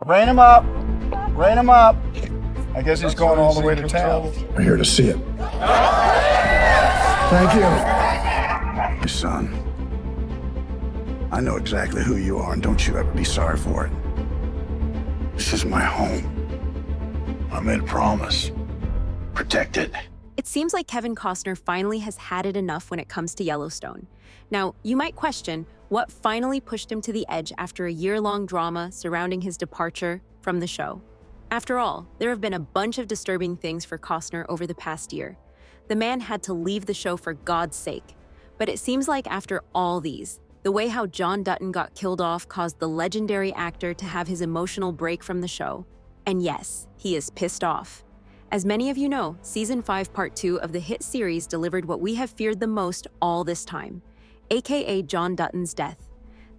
Rain him up. Rain him up. I guess he's going all the way to town. We're here to see it. Thank you. Son, I know exactly who you are, and don't you ever be sorry for it. This is my home. I made a promise. Protect it. It seems like Kevin Costner finally has had it enough when it comes to Yellowstone. Now, you might question what finally pushed him to the edge after a year-long drama surrounding his departure from the show. After all, there have been a bunch of disturbing things for Costner over the past year. The man had to leave the show for God's sake. But it seems like after all these, the way how John Dutton got killed off caused the legendary actor to have his emotional break from the show. And yes, he is pissed off. As many of you know, Season 5 Part 2 of the hit series delivered what we have feared the most all this time, aka John Dutton's death.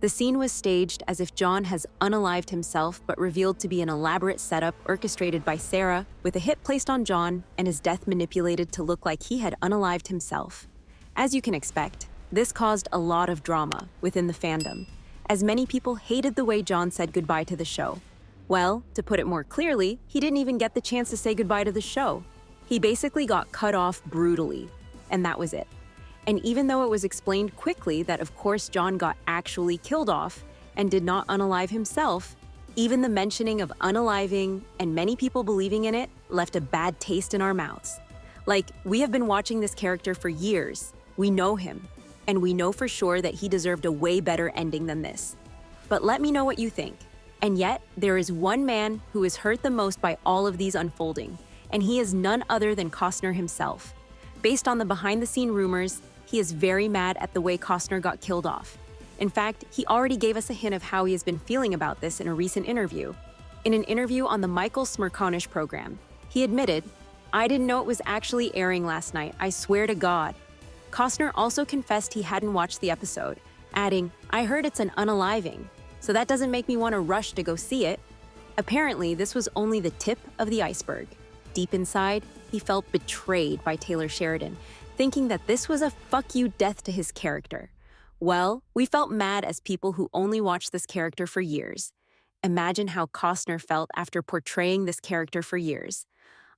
The scene was staged as if John has unalived himself, but revealed to be an elaborate setup orchestrated by Sarah, with a hit placed on John and his death manipulated to look like he had unalived himself. As you can expect, this caused a lot of drama within the fandom, as many people hated the way John said goodbye to the show. Well, to put it more clearly, he didn't even get the chance to say goodbye to the show. He basically got cut off brutally, and that was it. And even though it was explained quickly that of course John got actually killed off and did not unalive himself, even the mentioning of unaliving and many people believing in it left a bad taste in our mouths. Like, we have been watching this character for years, we know him, and we know for sure that he deserved a way better ending than this. But let me know what you think. And yet, there is one man who is hurt the most by all of these unfolding, and he is none other than Costner himself. Based on the behind-the-scene rumors, he is very mad at the way Costner got killed off. In fact, he already gave us a hint of how he has been feeling about this in a recent interview. In an interview on the Michael Smerconish program, he admitted, "I didn't know it was actually airing last night, I swear to God." Costner also confessed he hadn't watched the episode, adding, "I heard it's an unaliving, so that doesn't make me want to rush to go see it." Apparently, this was only the tip of the iceberg. Deep inside, he felt betrayed by Taylor Sheridan, thinking that this was a fuck you death to his character. Well, we felt mad as people who only watched this character for years. Imagine how Costner felt after portraying this character for years.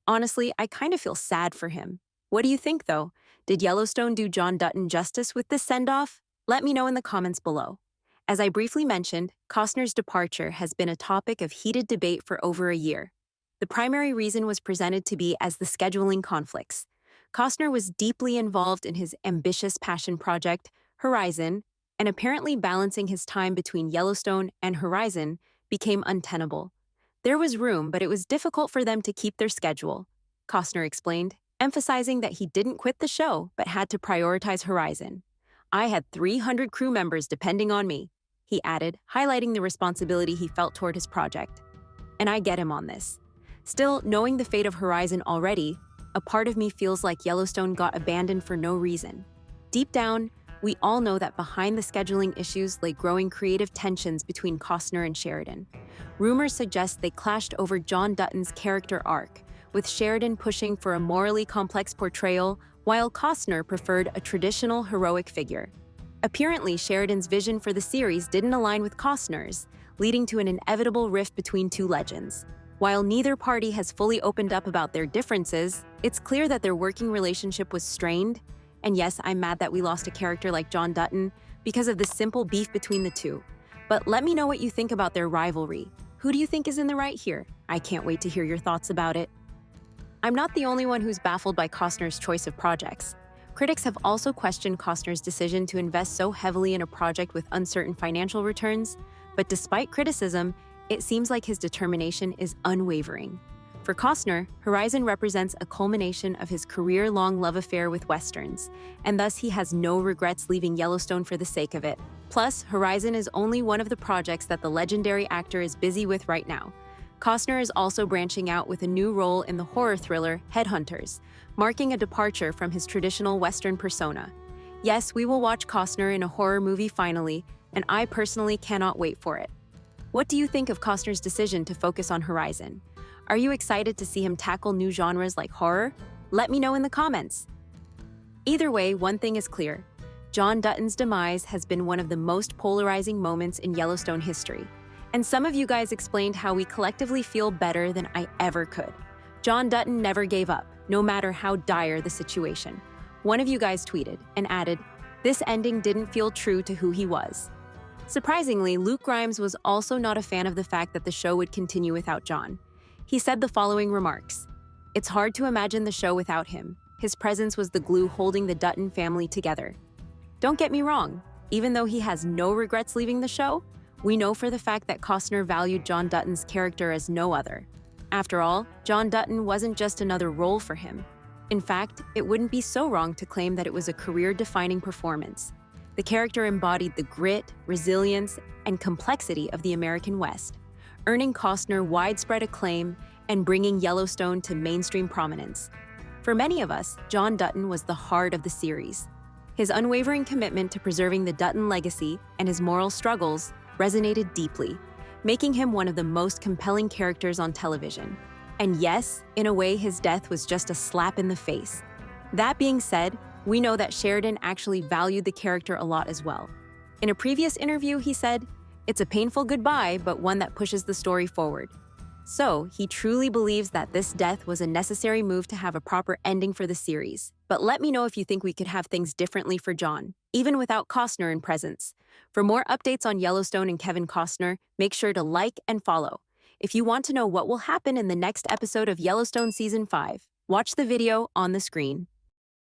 Honestly, I kind of feel sad for him. What do you think, though? Did Yellowstone do John Dutton justice with this send-off? Let me know in the comments below. As I briefly mentioned, Costner's departure has been a topic of heated debate for over a year. The primary reason was presented to be as the scheduling conflicts. Costner was deeply involved in his ambitious passion project, Horizon, and apparently balancing his time between Yellowstone and Horizon became untenable. There was room, but it was difficult for them to keep their schedule, Costner explained, emphasizing that he didn't quit the show but had to prioritize Horizon. "I had 300 crew members depending on me," he added, highlighting the responsibility he felt toward his project. And I get him on this. Still, knowing the fate of Horizon already, a part of me feels like Yellowstone got abandoned for no reason. Deep down, we all know that behind the scheduling issues lay growing creative tensions between Costner and Sheridan. Rumors suggest they clashed over John Dutton's character arc, with Sheridan pushing for a morally complex portrayal, while Costner preferred a traditional heroic figure. Apparently, Sheridan's vision for the series didn't align with Costner's, leading to an inevitable rift between two legends. While neither party has fully opened up about their differences, it's clear that their working relationship was strained. And yes, I'm mad that we lost a character like John Dutton because of the simple beef between the two. But let me know what you think about their rivalry. Who do you think is in the right here? I can't wait to hear your thoughts about it. I'm not the only one who's baffled by Costner's choice of projects. Critics have also questioned Costner's decision to invest so heavily in a project with uncertain financial returns, but despite criticism, it seems like his determination is unwavering. For Costner, Horizon represents a culmination of his career-long love affair with Westerns, and thus he has no regrets leaving Yellowstone for the sake of it. Plus, Horizon is only one of the projects that the legendary actor is busy with right now. Costner is also branching out with a new role in the horror thriller Headhunters, marking a departure from his traditional Western persona. Yes, we will watch Costner in a horror movie finally, and I personally cannot wait for it. What do you think of Costner's decision to focus on Horizon? Are you excited to see him tackle new genres like horror? Let me know in the comments. Either way, one thing is clear. John Dutton's demise has been one of the most polarizing moments in Yellowstone history. And some of you guys explained how we collectively feel better than I ever could. John Dutton never gave up, no matter how dire the situation. One of you guys tweeted and added, "This ending didn't feel true to who he was." Surprisingly, Luke Grimes was also not a fan of the fact that the show would continue without John. He said the following remarks: "It's hard to imagine the show without him. His presence was the glue holding the Dutton family together." Don't get me wrong, even though he has no regrets leaving the show, we know for the fact that Costner valued John Dutton's character as no other. After all, John Dutton wasn't just another role for him. In fact, it wouldn't be so wrong to claim that it was a career-defining performance. The character embodied the grit, resilience, and complexity of the American West, earning Costner widespread acclaim and bringing Yellowstone to mainstream prominence. For many of us, John Dutton was the heart of the series. His unwavering commitment to preserving the Dutton legacy and his moral struggles resonated deeply, making him one of the most compelling characters on television. And yes, in a way, his death was just a slap in the face. That being said, we know that Sheridan actually valued the character a lot as well. In a previous interview, he said, "It's a painful goodbye, but one that pushes the story forward." So, he truly believes that this death was a necessary move to have a proper ending for the series. But let me know if you think we could have things differently for John, even without Costner in presence. For more updates on Yellowstone and Kevin Costner, make sure to like and follow. If you want to know what will happen in the next episode of Yellowstone Season 5, watch the video on the screen.